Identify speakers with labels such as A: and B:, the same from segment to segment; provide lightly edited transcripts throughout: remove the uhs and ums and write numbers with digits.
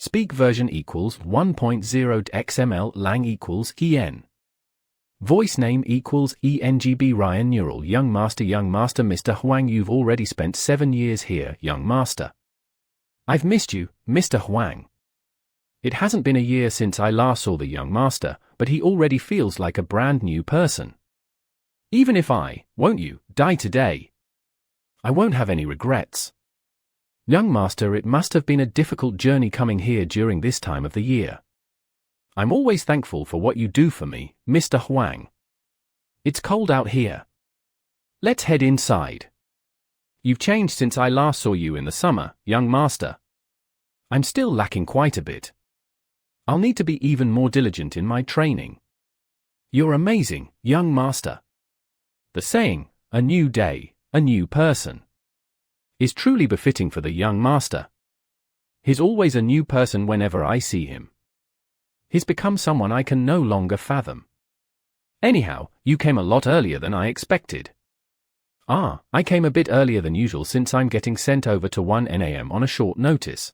A: Speak version equals 1.0 XML lang equals EN. Voice name equals ENGB Ryan Neural Young Master Mr. Huang. You've already spent 7 years here, young master. I've missed you, Mr. Huang. It hasn't been a year since I last saw the young master, but he already feels like a brand new person. Even if won't you, die today, I won't have any regrets. Young master, it must have been a difficult journey coming here during this time of the year. I'm always thankful for what you do for me, Mr. Huang. It's cold out here. Let's head inside. You've changed since I last saw you in the summer, young master. I'm still lacking quite a bit. I'll need to be even more diligent in my training. You're amazing, young master. The saying, a new day, a new person, is truly befitting for the young master. He's always a new person whenever I see him. He's become someone I can no longer fathom. Anyhow, you came a lot earlier than I expected. I came a bit earlier than usual since I'm getting sent over to 1 a.m. on a short notice.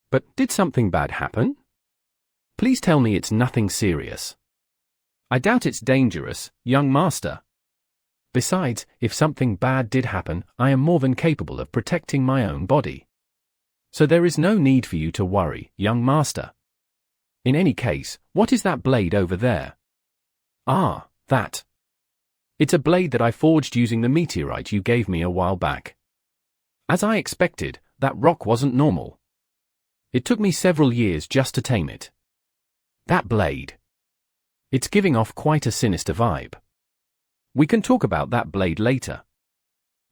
A: But did something bad happen? Please tell me it's nothing serious. I doubt it's dangerous, young master. Besides, if something bad did happen, I am more than capable of protecting my own body. So there is no need for you to worry, young master. In any case, what is that blade over there? That. It's a blade that I forged using the meteorite you gave me a while back. As I expected, that rock wasn't normal. It took me several years just to tame it. That blade. It's giving off quite a sinister vibe. We can talk about that blade later.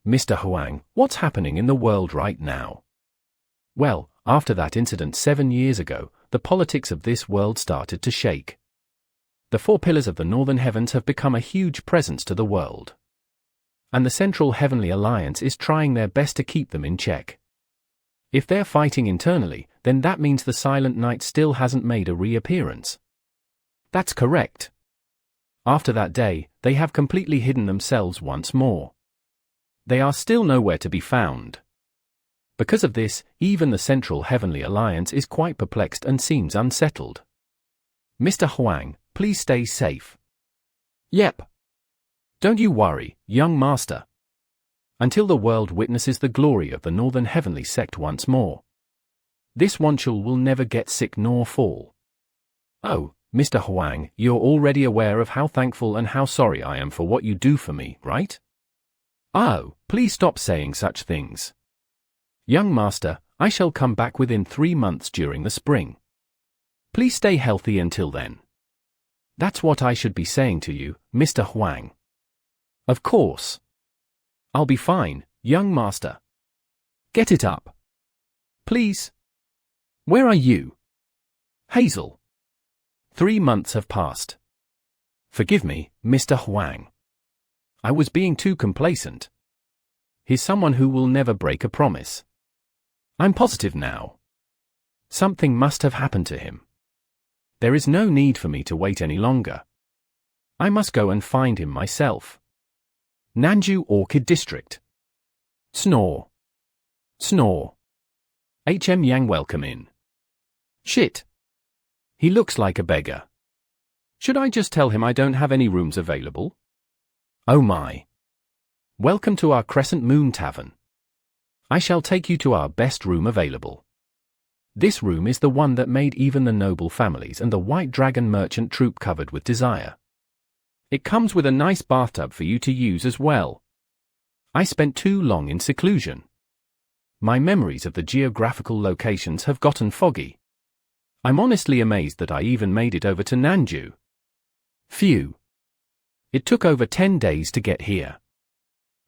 A: Mr. Huang, what's happening in the world right now? Well, after that incident 7 years ago, the politics of this world started to shake. The 4 pillars of the northern heavens have become a huge presence to the world. And the Central Heavenly Alliance is trying their best to keep them in check. If they're fighting internally, then that means the Silent Knight still hasn't made a reappearance. That's correct. After that day, they have completely hidden themselves once more. They are still nowhere to be found. Because of this, even the Central Heavenly Alliance is quite perplexed and seems unsettled. Mr. Huang, please stay safe. Yep. Don't you worry, young master. Until the world witnesses the glory of the Northern Heavenly Sect once more. This Wanchul will never get sick nor fall. Oh, Mr. Huang, you're already aware of how thankful and how sorry I am for what you do for me, right? Oh, please stop saying such things. Young master, I shall come back within 3 months during the spring. Please stay healthy until then. That's what I should be saying to you, Mr. Huang. Of course. I'll be fine, young master. Get it up. Please. Where are you? Hazel. 3 months have passed. Forgive me, Mr. Huang. I was being too complacent. He's someone who will never break a promise. I'm positive now. Something must have happened to him. There is no need for me to wait any longer. I must go and find him myself. Nanju Orchid District. Snore. Snore. HM Yang, welcome in. Shit. He looks like a beggar. Should I just tell him I don't have any rooms available? Oh my. Welcome to our Crescent Moon Tavern. I shall take you to our best room available. This room is the one that made even the noble families and the White Dragon merchant troop covered with desire. It comes with a nice bathtub for you to use as well. I spent too long in seclusion. My memories of the geographical locations have gotten foggy. I'm honestly amazed that I even made it over to Nanju. Phew. It took over 10 days to get here.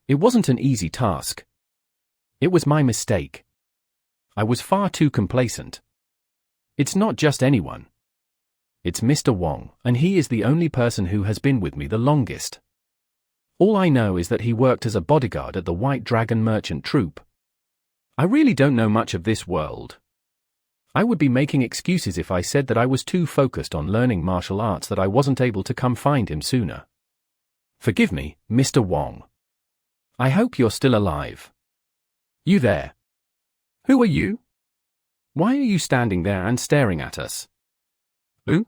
A: It wasn't an easy task. It was my mistake. I was far too complacent. It's not just anyone. It's Mr. Wong, and he is the only person who has been with me the longest. All I know is that he worked as a bodyguard at the White Dragon merchant troop. I really don't know much of this world. I would be making excuses if I said that I was too focused on learning martial arts that I wasn't able to come find him sooner. Forgive me, Mr. Wong. I hope you're still alive. You there? Who are you? Why are you standing there and staring at us? Who?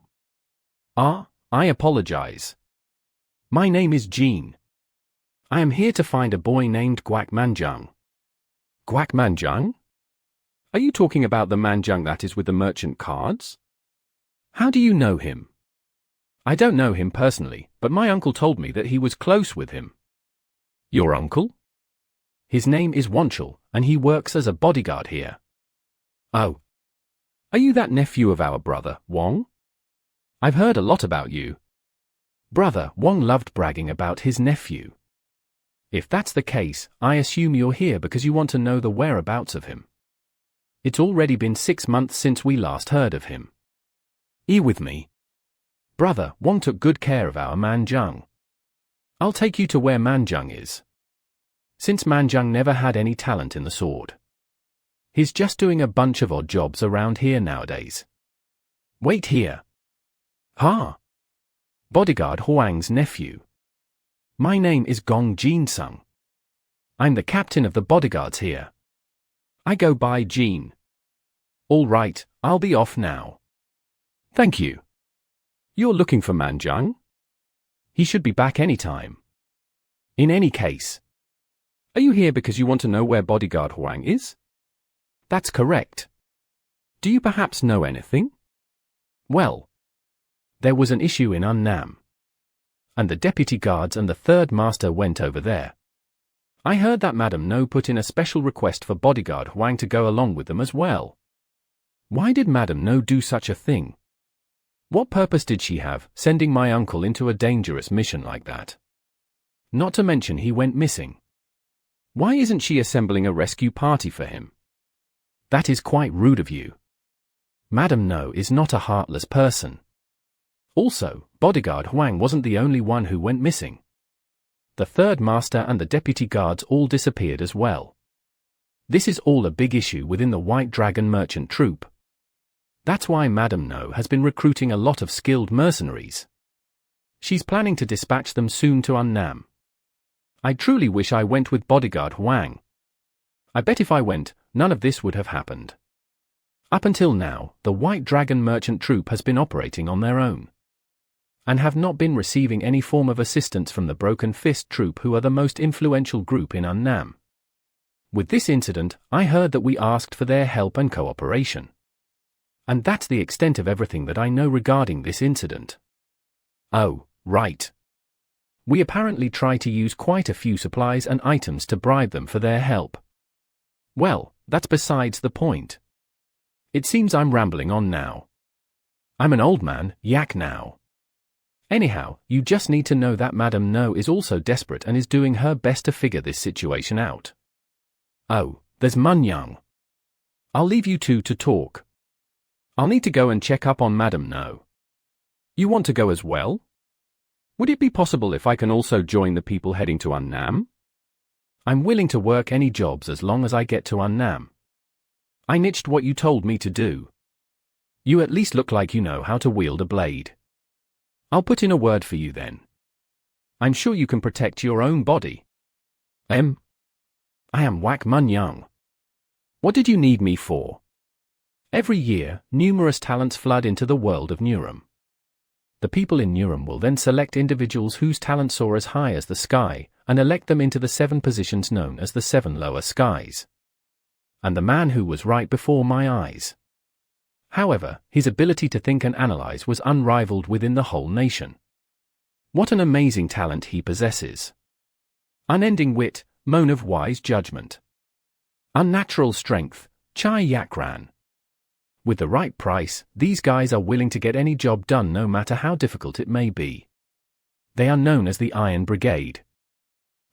A: I apologize. My name is Jean. I am here to find a boy named Guak Manjung. Guak Manjung? Are you talking about the Manjung that is with the merchant cards? How do you know him? I don't know him personally, but my uncle told me that he was close with him. Your uncle? His name is Wanchel, and he works as a bodyguard here. Oh. Are you that nephew of our brother, Wong? I've heard a lot about you. Brother Wong loved bragging about his nephew. If that's the case, I assume you're here because you want to know the whereabouts of him. It's already been 6 months since we last heard of him. With me. Brother Wong took good care of our Manjung. I'll take you to where Manjung is. Since Manjung never had any talent in the sword. He's just doing a bunch of odd jobs around here nowadays. Wait here. Bodyguard Huang's nephew. My name is Gong Jinsung. I'm the captain of the bodyguards here. I go by Jean. All right, I'll be off now. Thank you. You're looking for Manjung? He should be back any time. In any case. Are you here because you want to know where bodyguard Huang is? That's correct. Do you perhaps know anything? Well, there was an issue in Unnam, and the deputy guards and the third master went over there. I heard that Madame No put in a special request for bodyguard Huang to go along with them as well. Why did Madame No do such a thing? What purpose did she have, sending my uncle into a dangerous mission like that? Not to mention he went missing. Why isn't she assembling a rescue party for him? That is quite rude of you. Madame No is not a heartless person. Also, bodyguard Huang wasn't the only one who went missing. The third master and the deputy guards all disappeared as well. This is all a big issue within the White Dragon merchant troupe. That's why Madame No has been recruiting a lot of skilled mercenaries. She's planning to dispatch them soon to Unnam. I truly wish I went with bodyguard Huang. I bet if I went, none of this would have happened. Up until now, the White Dragon merchant troupe has been operating on their own, and have not been receiving any form of assistance from the Broken Fist troupe, who are the most influential group in Unnam. With this incident, I heard that we asked for their help and cooperation. And that's the extent of everything that I know regarding this incident. Oh, right. We apparently try to use quite a few supplies and items to bribe them for their help. Well, that's besides the point. It seems I'm rambling on now. I'm an old man, yak now. Anyhow, you just need to know that Madame No is also desperate and is doing her best to figure this situation out. Oh, there's Manjung. I'll leave you two to talk. I'll need to go and check up on Madame No. You want to go as well? Would it be possible if I can also join the people heading to Unnam? I'm willing to work any jobs as long as I get to Unnam. I niched what you told me to do. You at least look like you know how to wield a blade. I'll put in a word for you then. I'm sure you can protect your own body. I am Wak Manjung. What did you need me for? Every year, numerous talents flood into the world of Neurum. The people in Neurum will then select individuals whose talents soar as high as the sky, and elect them into the 7 positions known as the 7 lower skies. And the man who was right before my eyes. However, his ability to think and analyze was unrivaled within the whole nation. What an amazing talent he possesses. Unending wit, moan of wise judgment. Unnatural strength, chai yakran. With the right price, these guys are willing to get any job done no matter how difficult it may be. They are known as the Iron Brigade.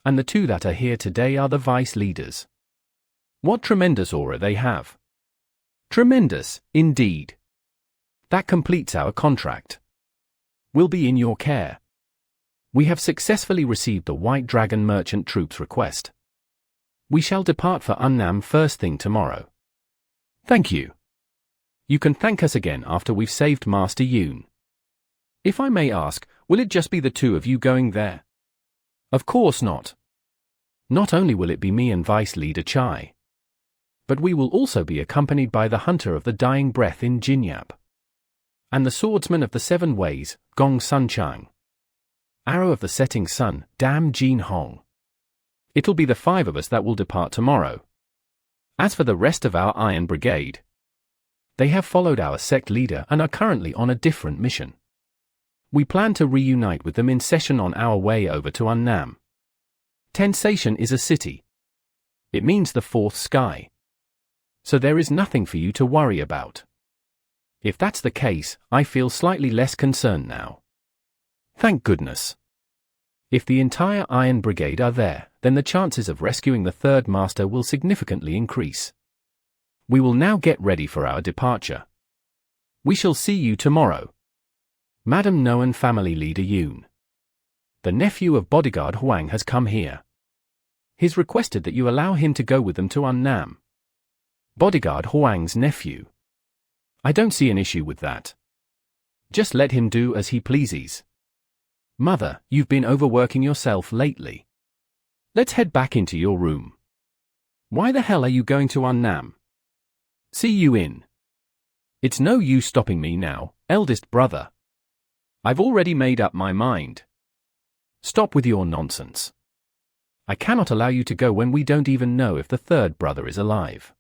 A: And the 2 that are here today are the vice leaders. What tremendous aura they have. Tremendous, indeed. That completes our contract. We'll be in your care. We have successfully received the White Dragon merchant troops' request. We shall depart for Unnam first thing tomorrow. Thank you. You can thank us again after we've saved Master Yoon. If I may ask, will it just be the 2 of you going there? Of course not. Not only will it be me and Vice Leader Chai. But we will also be accompanied by the hunter of the dying breath in Jinyap, and the swordsman of the 7 ways, Gong Sun Chang. Arrow of the setting sun, Dam Jin Hong. It'll be the 5 of us that will depart tomorrow. As for the rest of our Iron Brigade, they have followed our sect leader and are currently on a different mission. We plan to reunite with them in session on our way over to Annam. Tensation is a city. It means the 4th sky. So there is nothing for you to worry about. If that's the case, I feel slightly less concerned now. Thank goodness. If the entire Iron Brigade are there, then the chances of rescuing the 3rd Master will significantly increase. We will now get ready for our departure. We shall see you tomorrow. Madam Noan Family Leader Yoon. The nephew of bodyguard Huang has come here. He's requested that you allow him to go with them to Annam. Bodyguard Huang's nephew. I don't see an issue with that. Just let him do as he pleases. Mother, you've been overworking yourself lately. Let's head back into your room. Why the hell are you going to Annam? See you in. It's no use stopping me now, eldest brother. I've already made up my mind. Stop with your nonsense. I cannot allow you to go when we don't even know if the 3rd brother is alive.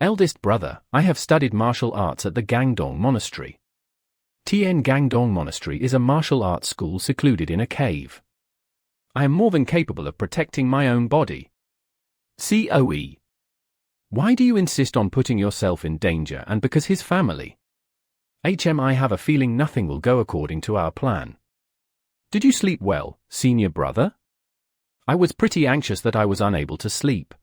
A: Eldest brother, I have studied martial arts at the Gangdong Monastery. Tien Gangdong Monastery is a martial arts school secluded in a cave. I am more than capable of protecting my own body. COE. Why do you insist on putting yourself in danger and because his family? I have a feeling nothing will go according to our plan. Did you sleep well, senior brother? I was pretty anxious that I was unable to sleep.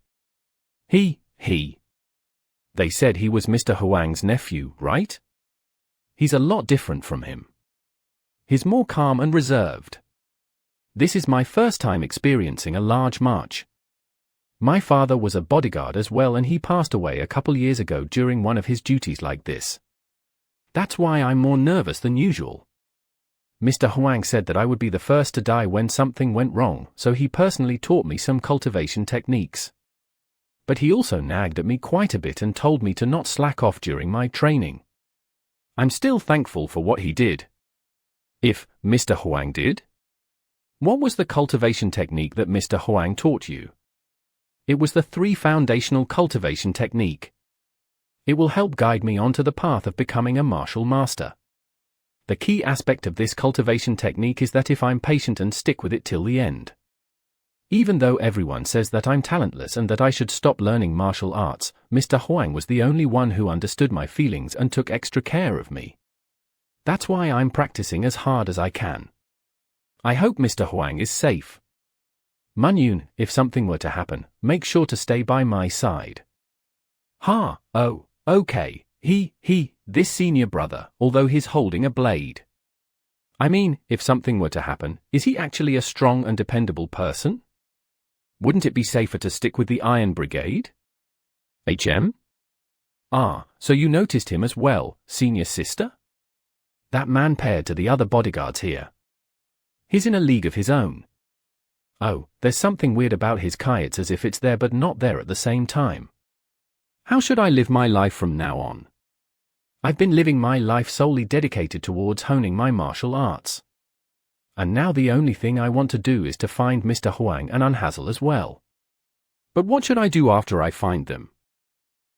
A: They said he was Mr. Huang's nephew, right? He's a lot different from him. He's more calm and reserved. This is my first time experiencing a large march. My father was a bodyguard as well and he passed away a couple years ago during one of his duties like this. That's why I'm more nervous than usual. Mr. Huang said that I would be the first to die when something went wrong, so he personally taught me some cultivation techniques. But he also nagged at me quite a bit and told me to not slack off during my training. I'm still thankful for what he did. If Mr. Huang did? What was the cultivation technique that Mr. Huang taught you? It was the 3 foundational cultivation technique. It will help guide me onto the path of becoming a martial master. The key aspect of this cultivation technique is that if I'm patient and stick with it till the end. Even though everyone says that I'm talentless and that I should stop learning martial arts, Mr. Huang was the only one who understood my feelings and took extra care of me. That's why I'm practicing as hard as I can. I hope Mr. Huang is safe. Munyun, if something were to happen, make sure to stay by my side. Oh, okay, this senior brother, although he's holding a blade. I mean, if something were to happen, is he actually a strong and dependable person? Wouldn't it be safer to stick with the Iron Brigade? So you noticed him as well, senior sister? That man paired to the other bodyguards here. He's in a league of his own. Oh, there's something weird about his Kai. It's as if it's there but not there at the same time. How should I live my life from now on? I've been living my life solely dedicated towards honing my martial arts. And now the only thing I want to do is to find Mr. Huang and Unhazel as well. But what should I do after I find them?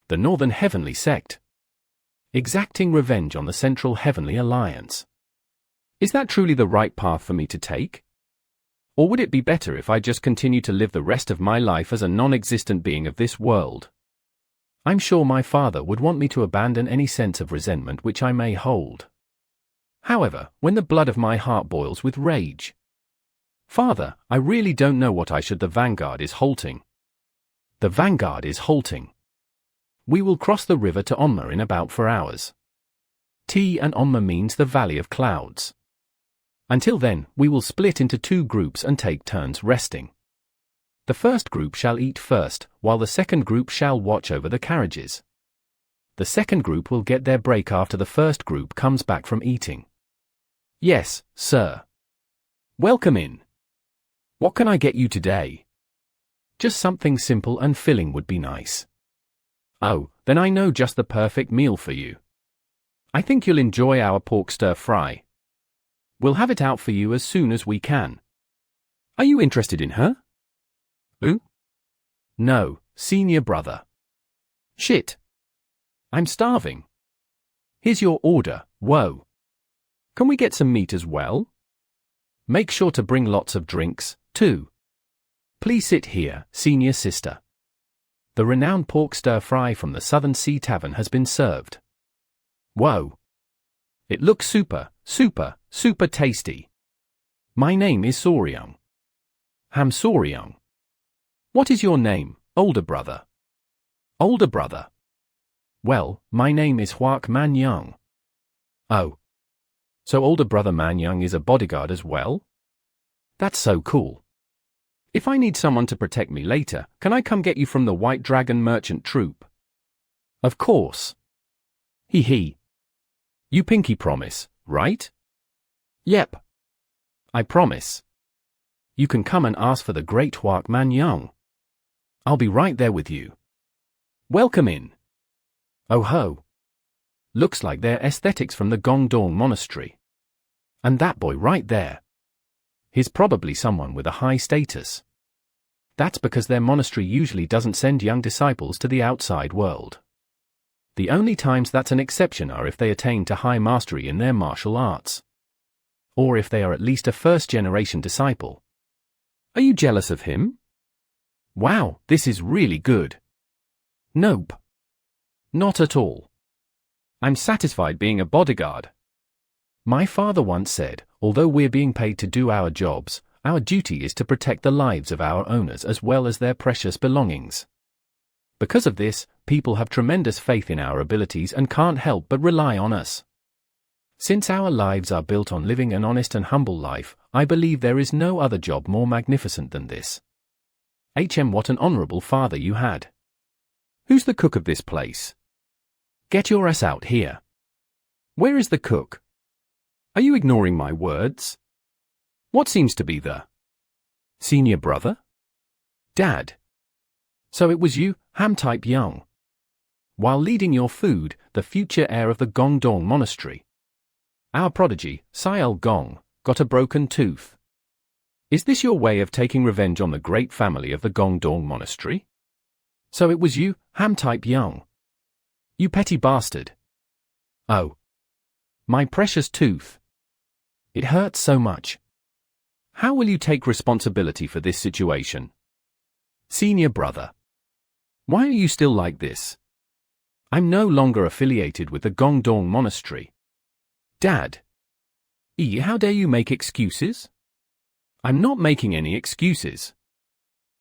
A: The Northern Heavenly Sect. Exacting revenge on the Central Heavenly Alliance. Is that truly the right path for me to take? Or would it be better if I just continue to live the rest of my life as a non-existent being of this world? I'm sure my father would want me to abandon any sense of resentment which I may hold. However, when the blood of my heart boils with rage. Father, I really don't know what I should. The vanguard is halting. The vanguard is halting. We will cross the river to Onma in about 4 hours. And Onma means the Valley of Clouds. Until then, we will split into 2 groups and take turns resting. The first group shall eat first, while the second group shall watch over the carriages. The second group will get their break after the first group comes back from eating. Yes, sir. Welcome in. What can I get you today? Just something simple and filling would be nice. Oh, then I know just the perfect meal for you. I think you'll enjoy our pork stir-fry. We'll have it out for you as soon as we can. Are you interested in her? Who? No, senior brother. Shit. I'm starving. Here's your order, whoa. Can we get some meat as well? Make sure to bring lots of drinks, too. Please sit here, senior sister. The renowned pork stir-fry from the Southern Sea Tavern has been served. Whoa. It looks super tasty. My name is Soryung. Ham Soryung. What is your name, older brother? Older brother. Well, my name is Hwak Man Young. Oh. So older brother Man Young is a bodyguard as well? That's so cool. If I need someone to protect me later, can I come get you from the White Dragon Merchant Troop? Of course. Hee. You pinky promise, right? Yep. I promise. You can come and ask for the great Hwak Man Young. I'll be right there with you. Welcome in. Oh ho. Looks like they're aesthetics from the Gongdong Monastery. And that boy right there. He's probably someone with a high status. That's because their monastery usually doesn't send young disciples to the outside world. The only times that's an exception are if they attain to high mastery in their martial arts. Or if they are at least a first-generation disciple. Are you jealous of him? Wow, this is really good. Nope. Not at all. I'm satisfied being a bodyguard. My father once said, although we're being paid to do our jobs, our duty is to protect the lives of our owners as well as their precious belongings. Because of this, people have tremendous faith in our abilities and can't help but rely on us. Since our lives are built on living an honest and humble life, I believe there is no other job more magnificent than this. What an honorable father you had. Who's the cook of this place? Get your ass out here. Where is the cook? Are you ignoring my words? What seems to be the senior brother? Dad. So it was you, Ham-type Young. While leading your food, the future heir of the Gongdong Monastery. Our prodigy, Siel Gong, got a broken tooth. Is this your way of taking revenge on the great family of the Gongdong Monastery? So it was you, Ham-type Young. You petty bastard. Oh. My precious tooth. It hurts so much. How will you take responsibility for this situation? Senior brother. Why are you still like this? I'm no longer affiliated with the Gongdong Monastery. Dad. How dare you make excuses? I'm not making any excuses.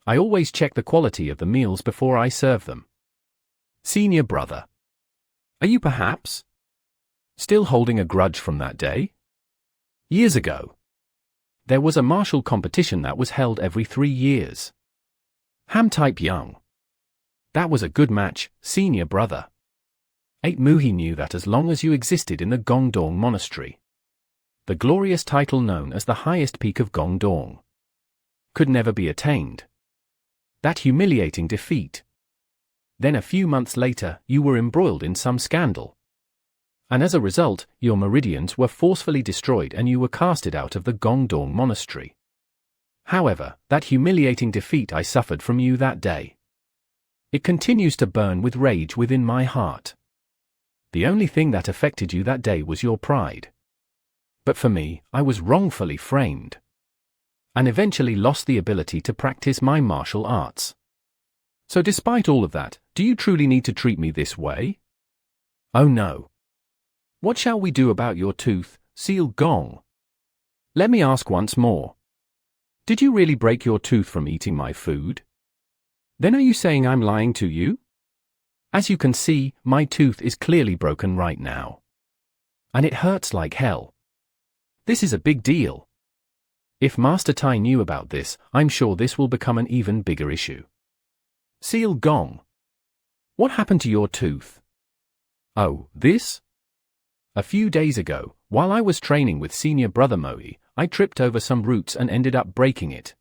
A: I always check the quality of the meals before I serve them. Senior brother. Are you perhaps still holding a grudge from that day? Years ago. There was a martial competition that was held every 3 years. Ham-type Young. That was a good match, senior brother. Muhi knew that as long as you existed in the Gongdong Monastery, the glorious title known as the highest peak of Gongdong could never be attained. That humiliating defeat. Then a few months later, you were embroiled in some scandal. And as a result, your meridians were forcefully destroyed and you were casted out of the Gongdong Monastery. However, that humiliating defeat I suffered from you that day, it continues to burn with rage within my heart. The only thing that affected you that day was your pride. But for me, I was wrongfully framed. And eventually lost the ability to practice my martial arts. So despite all of that, do you truly need to treat me this way? Oh no. What shall we do about your tooth, Siel Gong? Let me ask once more. Did you really break your tooth from eating my food? Then are you saying I'm lying to you? As you can see, my tooth is clearly broken right now. And it hurts like hell. This is a big deal. If Master Tai knew about this, I'm sure this will become an even bigger issue. Siel Gong. What happened to your tooth? Oh, this? A few days ago, while I was training with senior brother Moe, I tripped over some roots and ended up breaking it.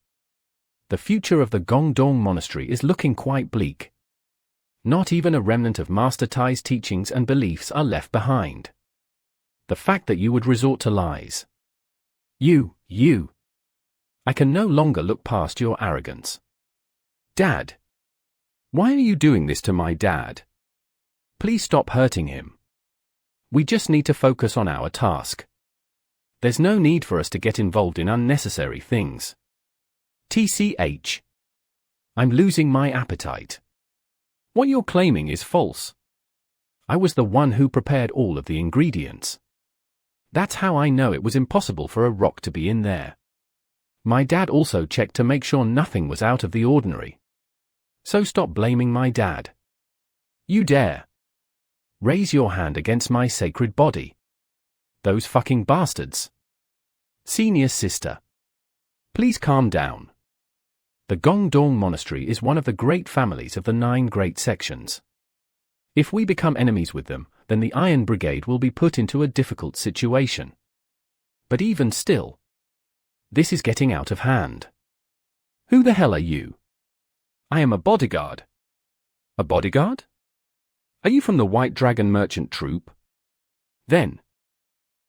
A: The future of the Gongdong Monastery is looking quite bleak. Not even a remnant of Master Tai's teachings and beliefs are left behind. The fact that you would resort to lies. You. I can no longer look past your arrogance. Dad. Why are you doing this to my dad? Please stop hurting him. We just need to focus on our task. There's no need for us to get involved in unnecessary things. TCH. I'm losing my appetite. What you're claiming is false. I was the one who prepared all of the ingredients. That's how I know it was impossible for a rock to be in there. My dad also checked to make sure nothing was out of the ordinary. So stop blaming my dad. You dare raise your hand against my sacred body. Those fucking bastards. Senior sister. Please calm down. The Gongdong Monastery is one of the great families of the 9 great sections. If we become enemies with them, then the Iron Brigade will be put into a difficult situation. But even still, this is getting out of hand. Who the hell are you? I am a bodyguard. A bodyguard? Are you from the White Dragon Merchant Troop? Then,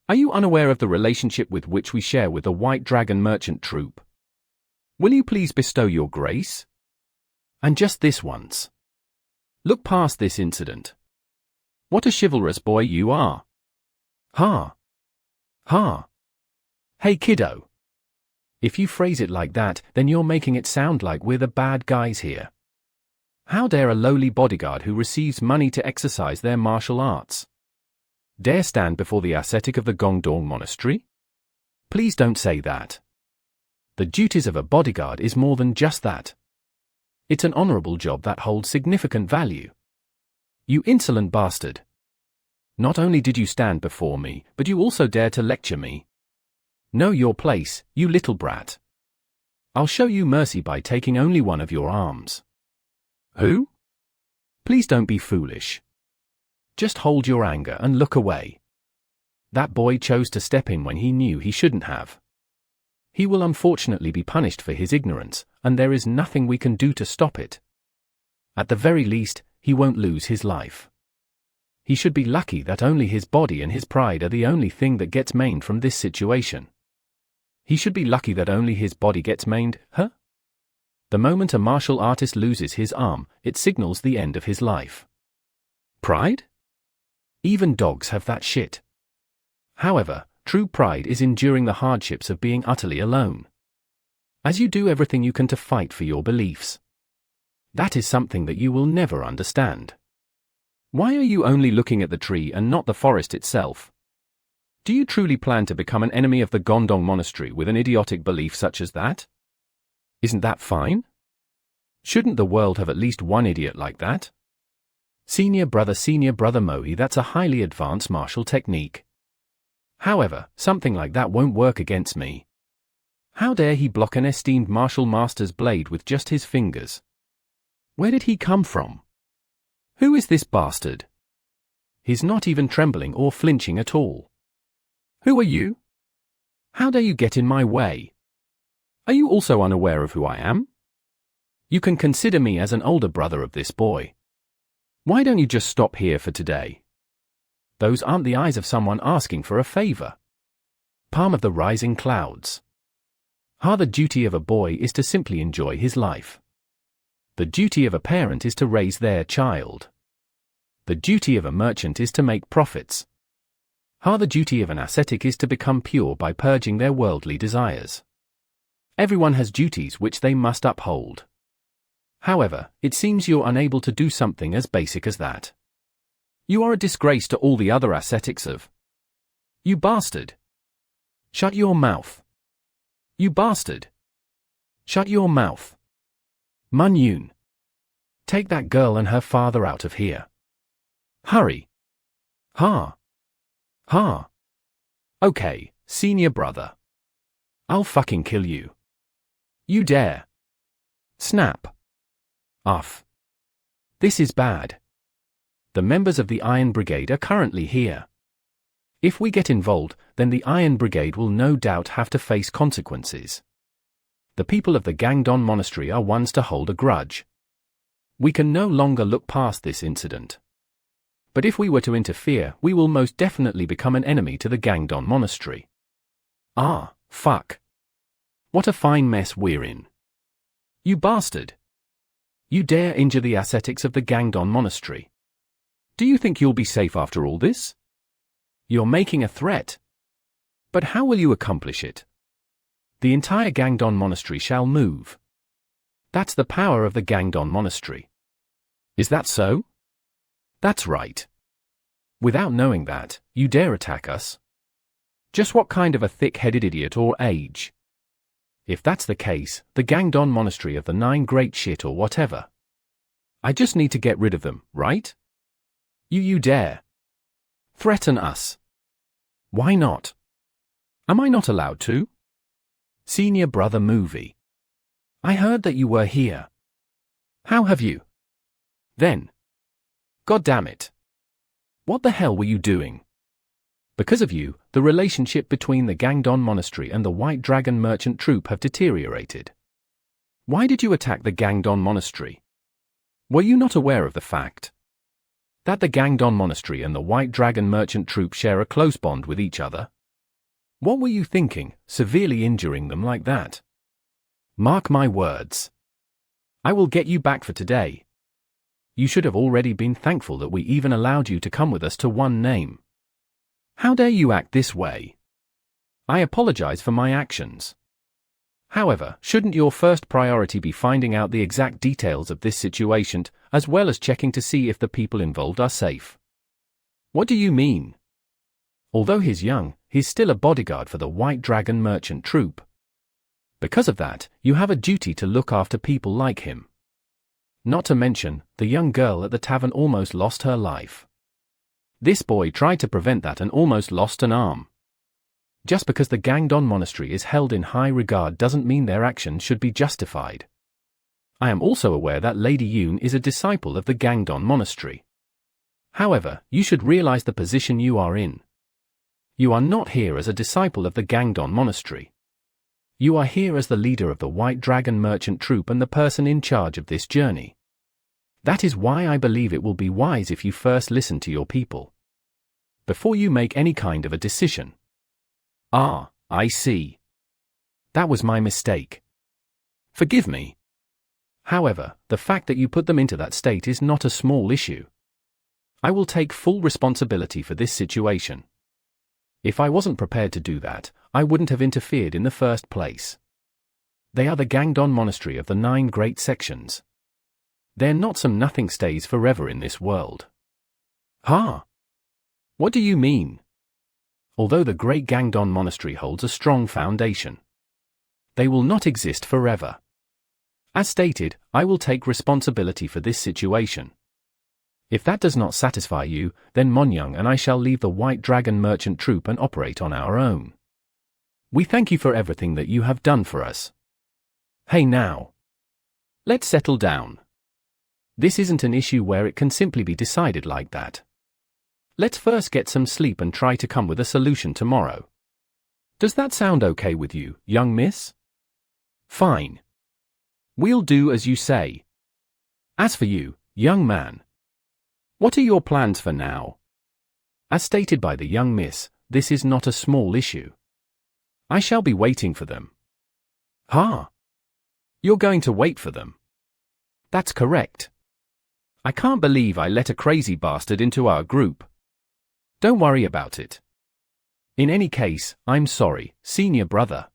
A: are you unaware of the relationship with which we share with the White Dragon Merchant Troop? Will you please bestow your grace? And just this once. Look past this incident. What a chivalrous boy you are. Ha. Ha. Hey kiddo. If you phrase it like that, then you're making it sound like we're the bad guys here. How dare a lowly bodyguard who receives money to exercise their martial arts dare stand before the ascetic of the Gongdong Monastery? Please don't say that. The duties of a bodyguard is more than just that. It's an honorable job that holds significant value. You insolent bastard. Not only did you stand before me, but you also dare to lecture me. Know your place, you little brat. I'll show you mercy by taking only one of your arms. Who? Please don't be foolish. Just hold your anger and look away. That boy chose to step in when he knew he shouldn't have. He will unfortunately be punished for his ignorance, and there is nothing we can do to stop it. At the very least, he won't lose his life. He should be lucky that only his body and his pride are the only thing that gets maimed from this situation. He should be lucky that only his body gets maimed, huh? The moment a martial artist loses his arm, it signals the end of his life. Pride? Even dogs have that shit. However, true pride is enduring the hardships of being utterly alone. As you do everything you can to fight for your beliefs. That is something that you will never understand. Why are you only looking at the tree and not the forest itself? Do you truly plan to become an enemy of the Gongdong Monastery with an idiotic belief such as that? Isn't that fine? Shouldn't the world have at least one idiot like that? Senior brother Mohi, that's a highly advanced martial technique. However, something like that won't work against me. How dare he block an esteemed martial master's blade with just his fingers? Where did he come from? Who is this bastard? He's not even trembling or flinching at all. Who are you? How dare you get in my way? Are you also unaware of who I am? You can consider me as an older brother of this boy. Why don't you just stop here for today? Those aren't the eyes of someone asking for a favor. Palm of the rising clouds. The duty of a boy is to simply enjoy his life. The duty of a parent is to raise their child. The duty of a merchant is to make profits. The duty of an ascetic is to become pure by purging their worldly desires. Everyone has duties which they must uphold. However, it seems you're unable to do something as basic as that. You are a disgrace to all the other ascetics of... You bastard! Shut your mouth! You bastard! Shut your mouth! Mun Yun! Take that girl and her father out of here. Hurry! Ha! Ha! Okay, senior brother. I'll fucking kill you. You dare! Snap! Uff. This is bad. The members of the Iron Brigade are currently here. If we get involved, then the Iron Brigade will no doubt have to face consequences. The people of the Gangdong Monastery are ones to hold a grudge. We can no longer look past this incident. But if we were to interfere, we will most definitely become an enemy to the Gangdon Monastery. Ah, fuck. What a fine mess we're in. You bastard. You dare injure the ascetics of the Gangdon Monastery. Do you think you'll be safe after all this? You're making a threat. But how will you accomplish it? The entire Gangdon Monastery shall move. That's the power of the Gangdon Monastery. Is that so? That's right. Without knowing that, you dare attack us? Just what kind of a thick-headed idiot or age? If that's the case, the Gangdon Monastery of the 9 great shit or whatever. I just need to get rid of them, right? You dare. Threaten us. Why not? Am I not allowed to? Senior brother movie. I heard that you were here. How have you? Then. God damn it. What the hell were you doing? Because of you, the relationship between the Gangdon Monastery and the White Dragon Merchant Troupe have deteriorated. Why did you attack the Gangdon Monastery? Were you not aware of the fact that the Gangdon Monastery and the White Dragon Merchant Troupe share a close bond with each other? What were you thinking, severely injuring them like that? Mark my words. I will get you back for today. You should have already been thankful that we even allowed you to come with us to One Name. How dare you act this way? I apologize for my actions. However, shouldn't your first priority be finding out the exact details of this situation, as well as checking to see if the people involved are safe? What do you mean? Although he's young, he's still a bodyguard for the White Dragon Merchant Troupe. Because of that, you have a duty to look after people like him. Not to mention, the young girl at the tavern almost lost her life. This boy tried to prevent that and almost lost an arm. Just because the Gangdon Monastery is held in high regard doesn't mean their actions should be justified. I am also aware that Lady Yoon is a disciple of the Gangdon Monastery. However, you should realize the position you are in. You are not here as a disciple of the Gangdon Monastery. You are here as the leader of the White Dragon Merchant Troupe and the person in charge of this journey. That is why I believe it will be wise if you first listen to your people before you make any kind of a decision. Ah, I see. That was my mistake. Forgive me. However, the fact that you put them into that state is not a small issue. I will take full responsibility for this situation. If I wasn't prepared to do that, I wouldn't have interfered in the first place. They are the Gangdon Monastery of the 9 great sections. They're not some nothing stays forever in this world. Huh? What do you mean? Although the great Gangdon Monastery holds a strong foundation, they will not exist forever. As stated, I will take responsibility for this situation. If that does not satisfy you, then Monyoung and I shall leave the White Dragon Merchant Troupe and operate on our own. We thank you for everything that you have done for us. Hey now. Let's settle down. This isn't an issue where it can simply be decided like that. Let's first get some sleep and try to come with a solution tomorrow. Does that sound okay with you, young miss? Fine. We'll do as you say. As for you, young man, what are your plans for now? As stated by the young miss, this is not a small issue. I shall be waiting for them. Huh? You're going to wait for them? That's correct. I can't believe I let a crazy bastard into our group. Don't worry about it. In any case, I'm sorry, senior brother.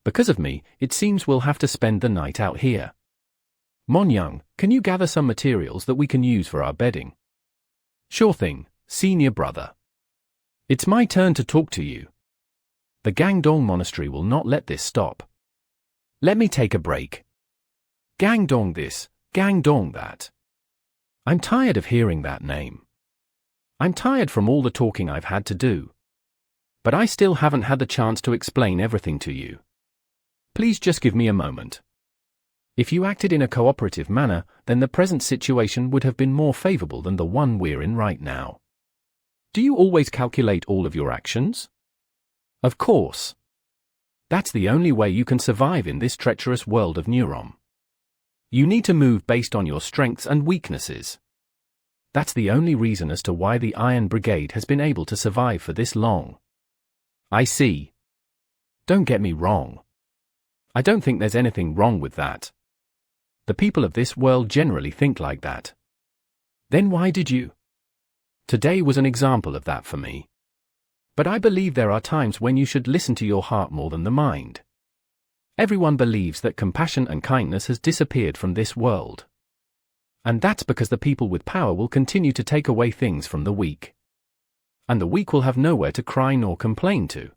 A: Because of me, it seems we'll have to spend the night out here. Monyoung, can you gather some materials that we can use for our bedding? Sure thing, senior brother. It's my turn to talk to you. The Gangdong Monastery will not let this stop. Let me take a break. Gangdong this, Gangdong that. I'm tired of hearing that name. I'm tired from all the talking I've had to do. But I still haven't had the chance to explain everything to you. Please just give me a moment. If you acted in a cooperative manner, then the present situation would have been more favorable than the one we're in right now. Do you always calculate all of your actions? Of course. That's the only way you can survive in this treacherous world of Neuron. You need to move based on your strengths and weaknesses. That's the only reason as to why the Iron Brigade has been able to survive for this long. I see. Don't get me wrong. I don't think there's anything wrong with that. The people of this world generally think like that. Then why did you? Today was an example of that for me. But I believe there are times when you should listen to your heart more than the mind. Everyone believes that compassion and kindness has disappeared from this world. And that's because the people with power will continue to take away things from the weak. And the weak will have nowhere to cry nor complain to.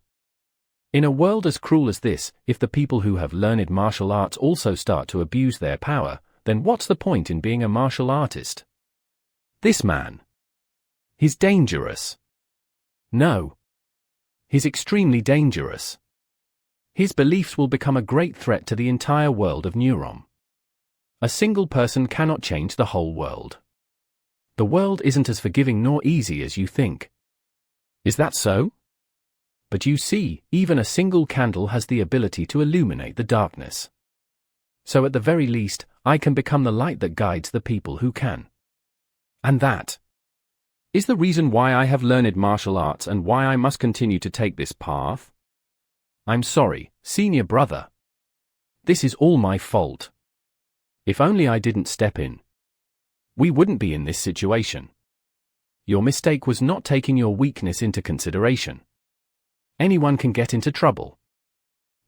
A: In a world as cruel as this, if the people who have learned martial arts also start to abuse their power, then what's the point in being a martial artist? This man. He's dangerous. No. He's extremely dangerous. His beliefs will become a great threat to the entire world of Neuron. A single person cannot change the whole world. The world isn't as forgiving nor easy as you think. Is that so? But you see, even a single candle has the ability to illuminate the darkness. So at the very least, I can become the light that guides the people who can. And that is the reason why I have learned martial arts and why I must continue to take this path. I'm sorry, senior brother. This is all my fault. If only I didn't step in. We wouldn't be in this situation. Your mistake was not taking your weakness into consideration. Anyone can get into trouble.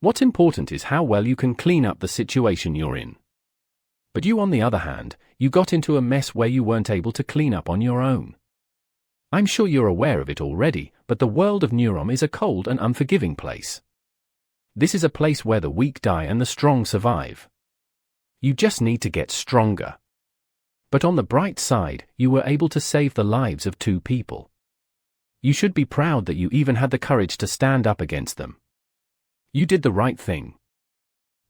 A: What's important is how well you can clean up the situation you're in. But you, on the other hand, you got into a mess where you weren't able to clean up on your own. I'm sure you're aware of it already, but the world of Neuron is a cold and unforgiving place. This is a place where the weak die and the strong survive. You just need to get stronger. But on the bright side, you were able to save the lives of 2 people. You should be proud that you even had the courage to stand up against them. You did the right thing.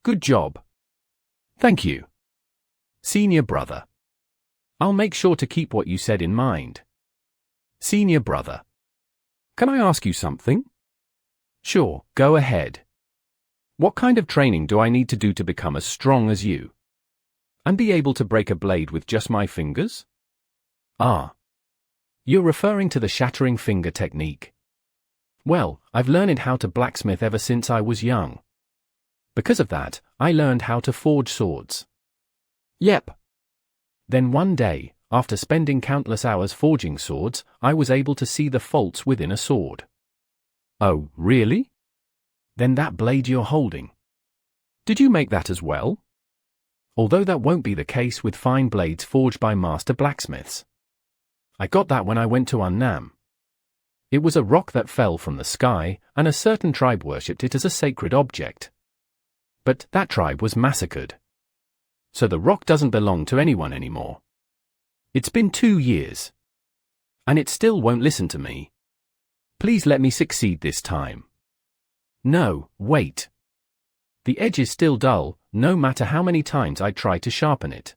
A: Good job. Thank you. Senior brother. I'll make sure to keep what you said in mind. Senior brother. Can I ask you something? Sure, go ahead. What kind of training do I need to do to become as strong as you? And be able to break a blade with just my fingers? Ah. You're referring to the shattering finger technique. Well, I've learned how to blacksmith ever since I was young. Because of that, I learned how to forge swords. Yep. Then one day, after spending countless hours forging swords, I was able to see the faults within a sword. Oh, really? Then that blade you're holding. Did you make that as well? Although that won't be the case with fine blades forged by master blacksmiths. I got that when I went to Unnam. It was a rock that fell from the sky, and a certain tribe worshipped it as a sacred object. But that tribe was massacred. So the rock doesn't belong to anyone anymore. It's been 2 years. And it still won't listen to me. Please let me succeed this time. No, wait. The edge is still dull, no matter how many times I try to sharpen it.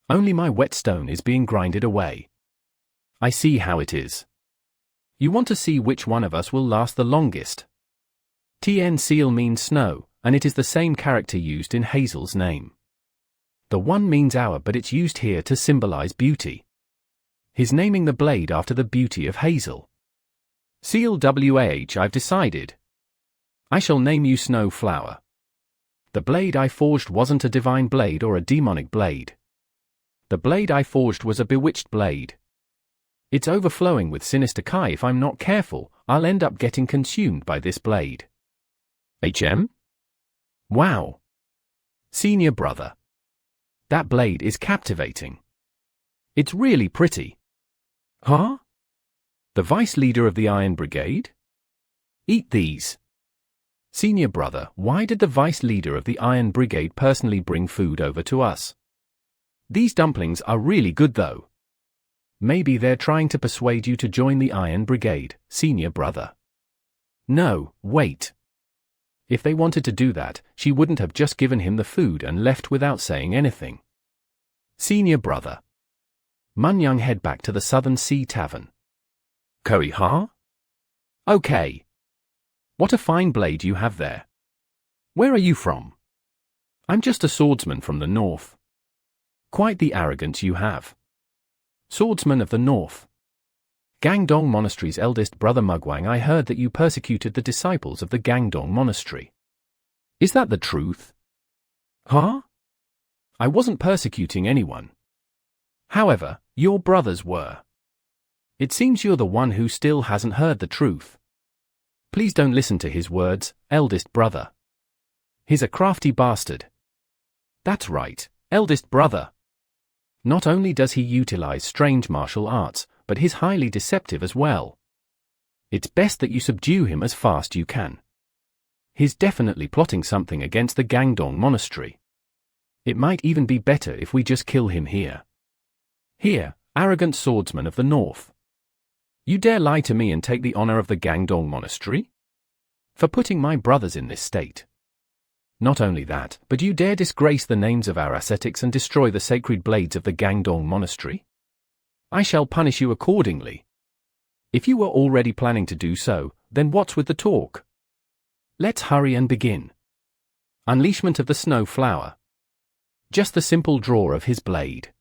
A: Only my whetstone is being grinded away. I see how it is. You want to see which one of us will last the longest. TN Seal means snow, and it is the same character used in Hazel's name. The one means hour, but it's used here to symbolize beauty. He's naming the blade after the beauty of Hazel. Seal WAH, I've decided. I shall name you Snow Flower. The blade I forged wasn't a divine blade or a demonic blade. The blade I forged was a bewitched blade. It's overflowing with sinister chi. If I'm not careful, I'll end up getting consumed by this blade. HM? Wow. Senior brother. That blade is captivating. It's really pretty. Huh? The vice leader of the Iron Brigade? Eat these. Senior brother, why did the vice leader of the Iron Brigade personally bring food over to us? These dumplings are really good though. Maybe they're trying to persuade you to join the Iron Brigade, senior brother. No, wait. If they wanted to do that, she wouldn't have just given him the food and left without saying anything. Senior brother. Munyoung head back to the Southern Sea Tavern. Koi ha? Okay. What a fine blade you have there. Where are you from? I'm just a swordsman from the north. Quite the arrogance you have. Swordsman of the North. Gangdong Monastery's eldest brother Mugwang, I heard that you persecuted the disciples of the Gangdong Monastery. Is that the truth? Huh? I wasn't persecuting anyone. However, your brothers were. It seems you're the one who still hasn't heard the truth. Please don't listen to his words, eldest brother. He's a crafty bastard. That's right, eldest brother. Not only does he utilize strange martial arts, but he's highly deceptive as well. It's best that you subdue him as fast you can. He's definitely plotting something against the Gangdong Monastery. It might even be better if we just kill him here. Here, arrogant swordsman of the North. You dare lie to me and take the honor of the Gangdong Monastery? For putting my brothers in this state. Not only that, but you dare disgrace the names of our ascetics and destroy the sacred blades of the Gangdong Monastery? I shall punish you accordingly. If you were already planning to do so, then what's with the talk? Let's hurry and begin. Unleashment of the snow flower. Just the simple draw of his blade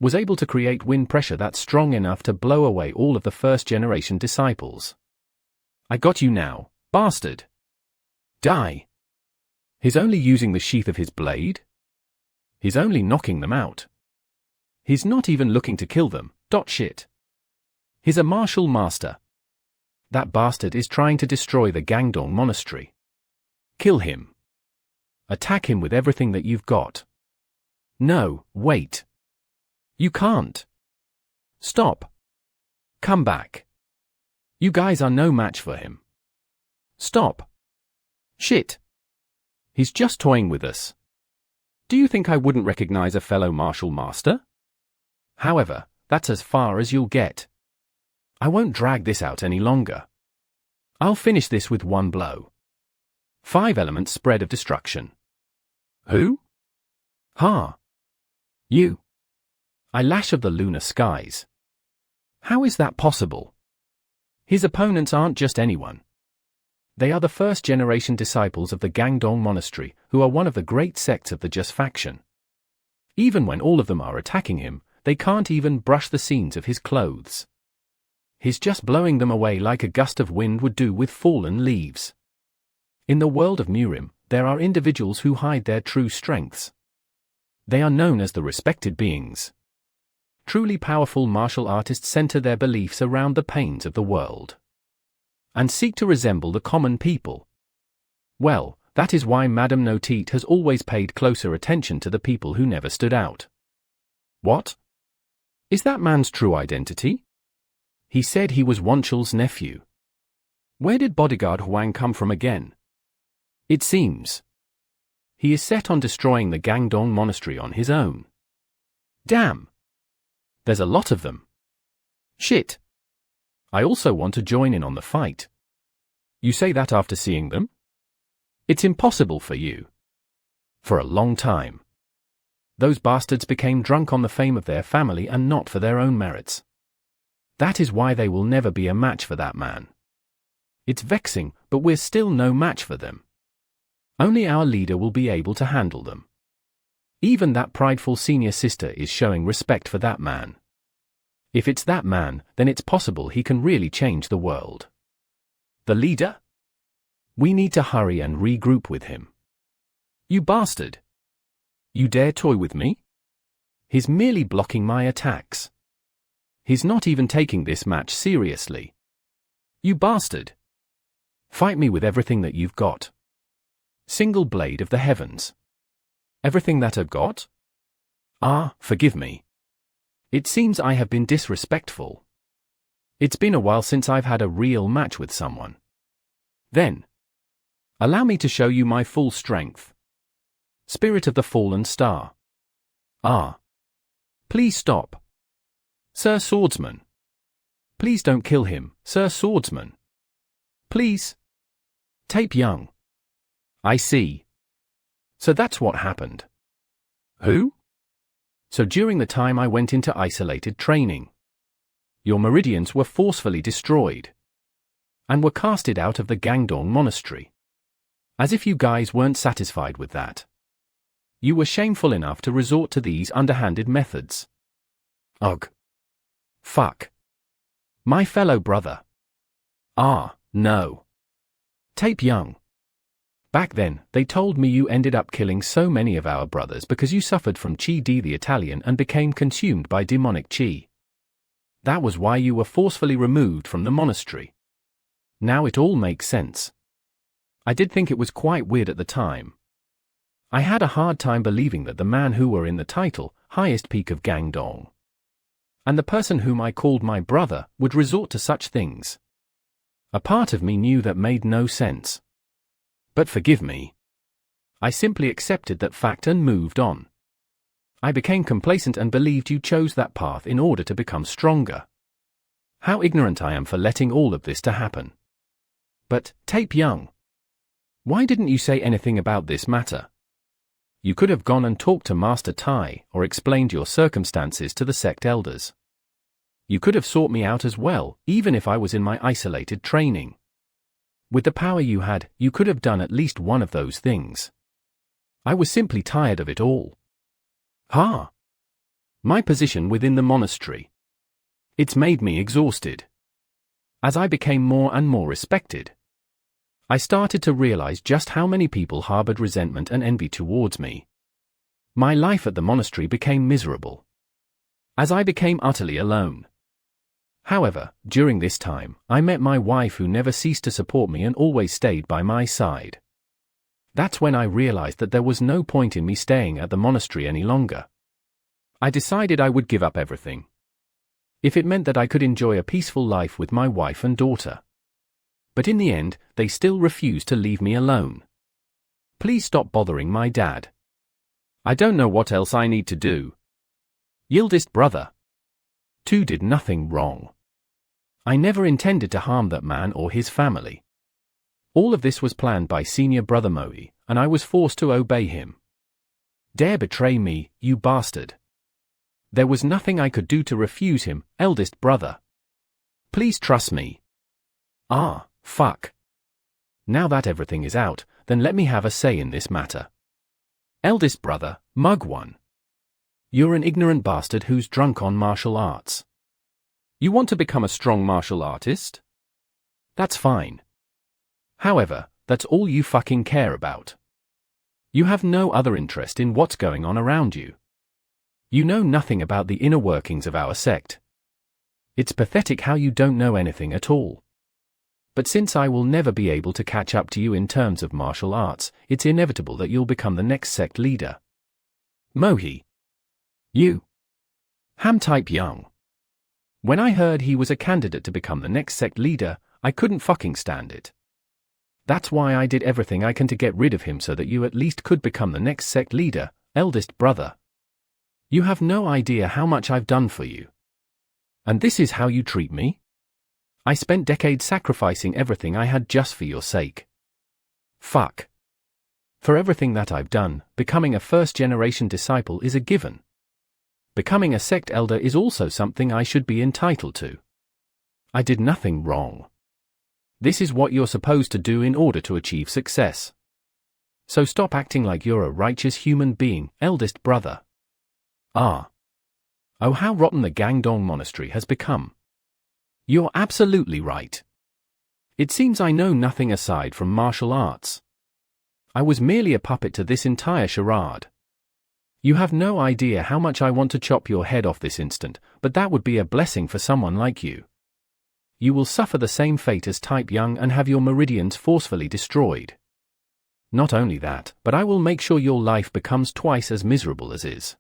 A: was able to create wind pressure that's strong enough to blow away all of the first-generation disciples. I got you now, bastard. Die. He's only using the sheath of his blade? He's only knocking them out. He's not even looking to kill them, shit. He's a martial master. That bastard is trying to destroy the Gangdong Monastery. Kill him. Attack him with everything that you've got. No, wait. You can't. Stop. Come back. You guys are no match for him. Stop. Shit. He's just toying with us. Do you think I wouldn't recognize a fellow martial master? However, that's as far as you'll get. I won't drag this out any longer. I'll finish this with one blow. 5 elements spread of destruction. Who? Ha. You. I lash of the lunar skies. How is that possible? His opponents aren't just anyone. They are the first-generation disciples of the Gangdong Monastery, who are one of the great sects of the Just faction. Even when all of them are attacking him, they can't even brush the seams of his clothes. He's just blowing them away like a gust of wind would do with fallen leaves. In the world of Murim, there are individuals who hide their true strengths. They are known as the respected beings. Truly powerful martial artists center their beliefs around the pains of the world and seek to resemble the common people. Well, that is why Madame Notit has always paid closer attention to the people who never stood out. What? Is that man's true identity? He said he was Wanchel's nephew. Where did bodyguard Huang come from again? It seems he is set on destroying the Gangdong Monastery on his own. Damn! There's a lot of them. Shit! I also want to join in on the fight. You say that after seeing them? It's impossible for you. For a long time. Those bastards became drunk on the fame of their family and not for their own merits. That is why they will never be a match for that man. It's vexing, but we're still no match for them. Only our leader will be able to handle them. Even that prideful senior sister is showing respect for that man. If it's that man, then it's possible he can really change the world. The leader? We need to hurry and regroup with him. You bastard! You dare toy with me? He's merely blocking my attacks. He's not even taking this match seriously. You bastard! Fight me with everything that you've got. Single blade of the heavens. Everything that I've got? Ah, forgive me. It seems I have been disrespectful. It's been a while since I've had a real match with someone. Then, allow me to show you my full strength. Spirit of the fallen star. Ah. Please stop. Sir Swordsman. Please don't kill him, Sir Swordsman. Please. Tape Young. I see. So that's what happened. Who? So during the time I went into isolated training, your meridians were forcefully destroyed and were casted out of the Gangdong Monastery. As if you guys weren't satisfied with that. You were shameful enough to resort to these underhanded methods. Ugh. Fuck. My fellow brother. No. Tape Young. Back then, they told me you ended up killing so many of our brothers because you suffered from Chi D the Italian and became consumed by demonic Chi. That was why you were forcefully removed from the monastery. Now it all makes sense. I did think it was quite weird at the time. I had a hard time believing that the man who were in the title, highest peak of Gangdong, and the person whom I called my brother, would resort to such things. A part of me knew that made no sense. But forgive me. I simply accepted that fact and moved on. I became complacent and believed you chose that path in order to become stronger. How ignorant I am for letting all of this to happen. But, Tape Young, why didn't you say anything about this matter? You could have gone and talked to Master Tai or explained your circumstances to the sect elders. You could have sought me out as well, even if I was in my isolated training. With the power you had, you could have done at least one of those things. I was simply tired of it all. My position within the monastery. It's made me exhausted. As I became more and more respected, I started to realize just how many people harbored resentment and envy towards me. My life at the monastery became miserable, as I became utterly alone. However, during this time, I met my wife who never ceased to support me and always stayed by my side. That's when I realized that there was no point in me staying at the monastery any longer. I decided I would give up everything, if it meant that I could enjoy a peaceful life with my wife and daughter. But in the end, they still refused to leave me alone. Please stop bothering my dad. I don't know what else I need to do. Eldest brother. 2 did nothing wrong. I never intended to harm that man or his family. All of this was planned by senior brother Moe, and I was forced to obey him. Dare betray me, you bastard. There was nothing I could do to refuse him, eldest brother. Please trust me. Fuck. Now that everything is out, then let me have a say in this matter. Eldest brother, Mug 1. You're an ignorant bastard who's drunk on martial arts. You want to become a strong martial artist? That's fine. However, that's all you fucking care about. You have no other interest in what's going on around you. You know nothing about the inner workings of our sect. It's pathetic how you don't know anything at all. But since I will never be able to catch up to you in terms of martial arts, it's inevitable that you'll become the next sect leader. Mohi. You. Ham Type Young. When I heard he was a candidate to become the next sect leader, I couldn't fucking stand it. That's why I did everything I can to get rid of him so that you at least could become the next sect leader, eldest brother. You have no idea how much I've done for you. And this is how you treat me? I spent decades sacrificing everything I had just for your sake. Fuck. For everything that I've done, becoming a first-generation disciple is a given. Becoming a sect elder is also something I should be entitled to. I did nothing wrong. This is what you're supposed to do in order to achieve success. So stop acting like you're a righteous human being, eldest brother. Oh, how rotten the Gangdong Monastery has become. You're absolutely right. It seems I know nothing aside from martial arts. I was merely a puppet to this entire charade. You have no idea how much I want to chop your head off this instant, but that would be a blessing for someone like you. You will suffer the same fate as Type Young and have your meridians forcefully destroyed. Not only that, but I will make sure your life becomes twice as miserable as is.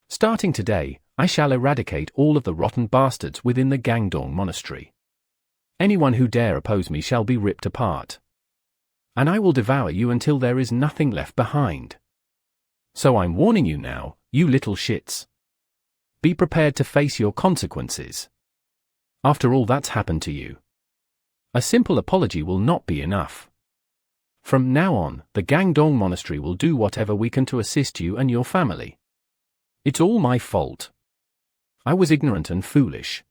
A: Starting today, I shall eradicate all of the rotten bastards within the Gangdong Monastery. Anyone who dare oppose me shall be ripped apart. And I will devour you until there is nothing left behind. So I'm warning you now, you little shits. Be prepared to face your consequences. After all that's happened to you, a simple apology will not be enough. From now on, the Gangdong Monastery will do whatever we can to assist you and your family. It's all my fault. I was ignorant and foolish.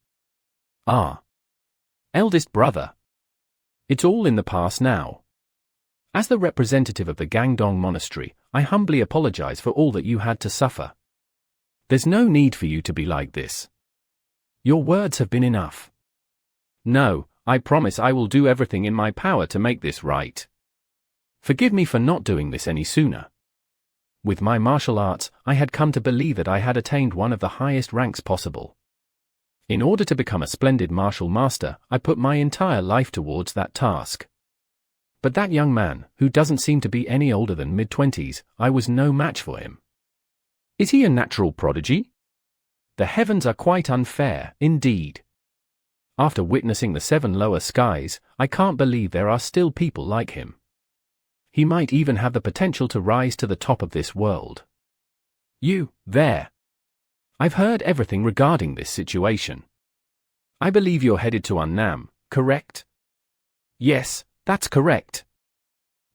A: Eldest brother. It's all in the past now. As the representative of the Gangdong Monastery, I humbly apologize for all that you had to suffer. There's no need for you to be like this. Your words have been enough. No, I promise I will do everything in my power to make this right. Forgive me for not doing this any sooner. With my martial arts, I had come to believe that I had attained one of the highest ranks possible. In order to become a splendid martial master, I put my entire life towards that task. But that young man, who doesn't seem to be any older than mid-20s, I was no match for him. Is he a natural prodigy? The heavens are quite unfair, indeed. After witnessing the 7 lower skies, I can't believe there are still people like him. He might even have the potential to rise to the top of this world. You, there. I've heard everything regarding this situation. I believe you're headed to Annam, correct? Yes, that's correct.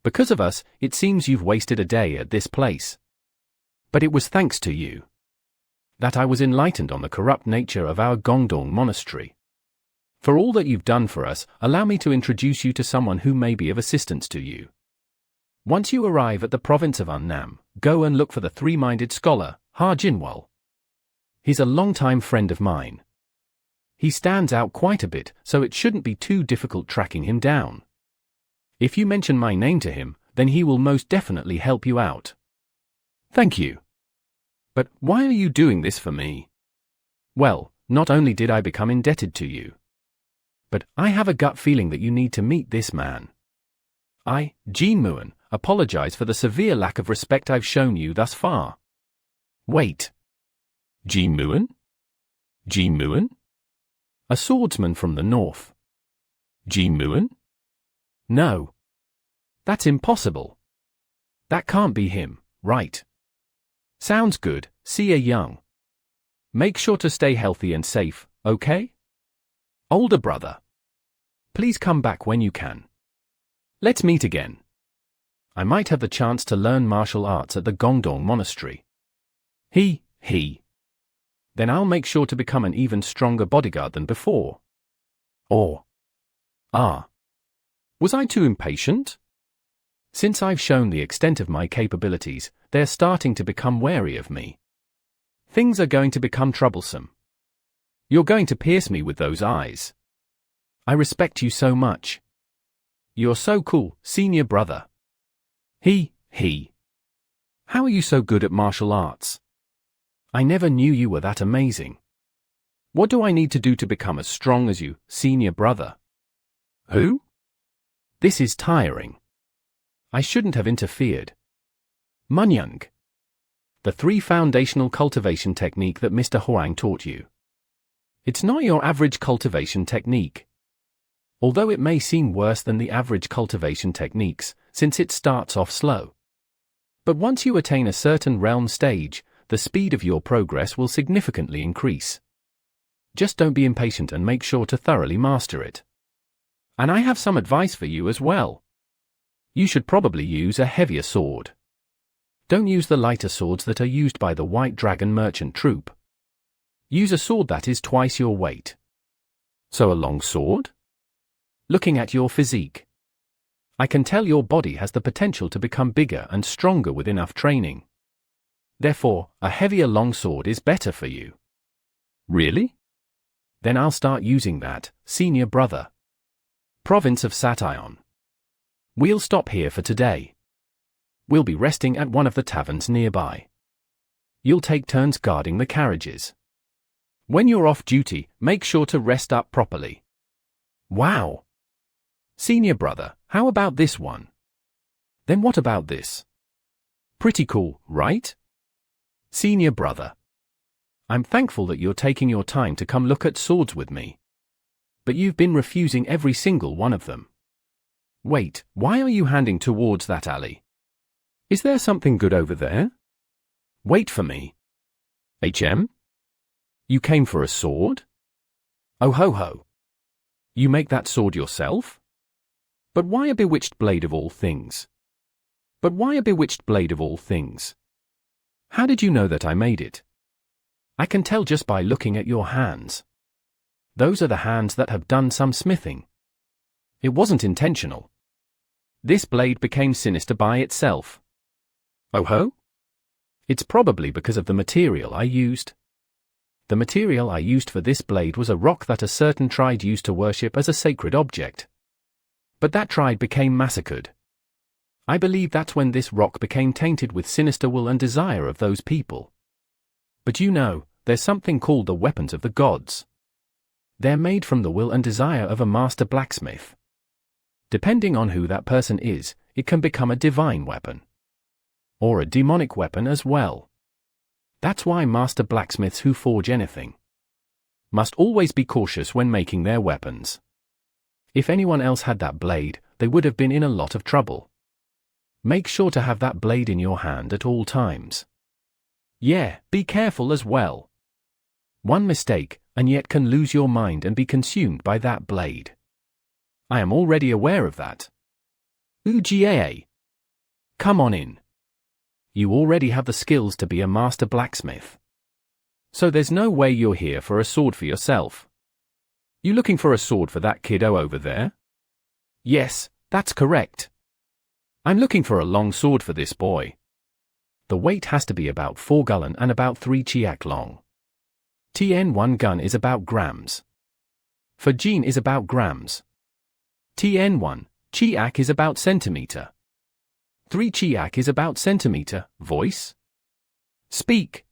A: Because of us, it seems you've wasted a day at this place. But it was thanks to you that I was enlightened on the corrupt nature of our Gangdong Monastery. For all that you've done for us, allow me to introduce you to someone who may be of assistance to you. Once you arrive at the province of Annam, go and look for the 3-minded scholar, Ha Jinwal. He's a long-time friend of mine. He stands out quite a bit, so it shouldn't be too difficult tracking him down. If you mention my name to him, then he will most definitely help you out. Thank you. But why are you doing this for me? Well, not only did I become indebted to you, but I have a gut feeling that you need to meet this man. I, Jean Muan, apologize for the severe lack of respect I've shown you thus far. Wait. Jean Muan? Jean Muan? A swordsman from the north. Jean Muan? No. That's impossible. That can't be him, right? Sounds good, see ya young. Make sure to stay healthy and safe, okay? Older brother. Please come back when you can. Let's meet again. I might have the chance to learn martial arts at the Gangdong Monastery. He. Then I'll make sure to become an even stronger bodyguard than before. Or. Was I too impatient? Since I've shown the extent of my capabilities, they're starting to become wary of me. Things are going to become troublesome. You're going to pierce me with those eyes. I respect you so much. You're so cool, senior brother. He. How are you so good at martial arts? I never knew you were that amazing. What do I need to do to become as strong as you, senior brother? Who? This is tiring. I shouldn't have interfered. Munyung. The 3 foundational cultivation technique that Mr. Huang taught you. It's not your average cultivation technique. Although it may seem worse than the average cultivation techniques, since it starts off slow. But once you attain a certain realm stage, the speed of your progress will significantly increase. Just don't be impatient and make sure to thoroughly master it. And I have some advice for you as well. You should probably use a heavier sword. Don't use the lighter swords that are used by the White Dragon merchant troop. Use a sword that is twice your weight. So a long sword? Looking at your physique, I can tell your body has the potential to become bigger and stronger with enough training. Therefore, a heavier long sword is better for you. Really? Then I'll start using that, senior brother. Province of Sation. We'll stop here for today. We'll be resting at one of the taverns nearby. You'll take turns guarding the carriages. When you're off duty, make sure to rest up properly. Wow! Senior brother, how about this one? Then what about this? Pretty cool, right? Senior brother. I'm thankful that you're taking your time to come look at swords with me. But you've been refusing every single one of them. Wait, why are you handing towards that alley? Is there something good over there? Wait for me. You came for a sword? Oh ho ho. You make that sword yourself? But why a bewitched blade of all things? How did you know that I made it? I can tell just by looking at your hands. Those are the hands that have done some smithing. It wasn't intentional. This blade became sinister by itself. Oh ho? It's probably because of the material I used. The material I used for this blade was a rock that a certain tribe used to worship as a sacred object. But that tribe became massacred. I believe that's when this rock became tainted with sinister will and desire of those people. But you know, there's something called the weapons of the gods. They're made from the will and desire of a master blacksmith. Depending on who that person is, it can become a divine weapon. Or a demonic weapon as well. That's why master blacksmiths who forge anything must always be cautious when making their weapons. If anyone else had that blade, they would have been in a lot of trouble. Make sure to have that blade in your hand at all times. Yeah, be careful as well. One mistake, and yet can lose your mind and be consumed by that blade. I am already aware of that. Ugaa. Come on in. You already have the skills to be a master blacksmith. So there's no way you're here for a sword for yourself. You looking for a sword for that kiddo over there? Yes, that's correct. I'm looking for a long sword for this boy. The weight has to be about 4 gallon and about 3 chiak long. TN1 gun is about grams. For Jean is about grams. TN1, chiak is about centimeter. 3 chiak is about centimeter. Voice? Speak.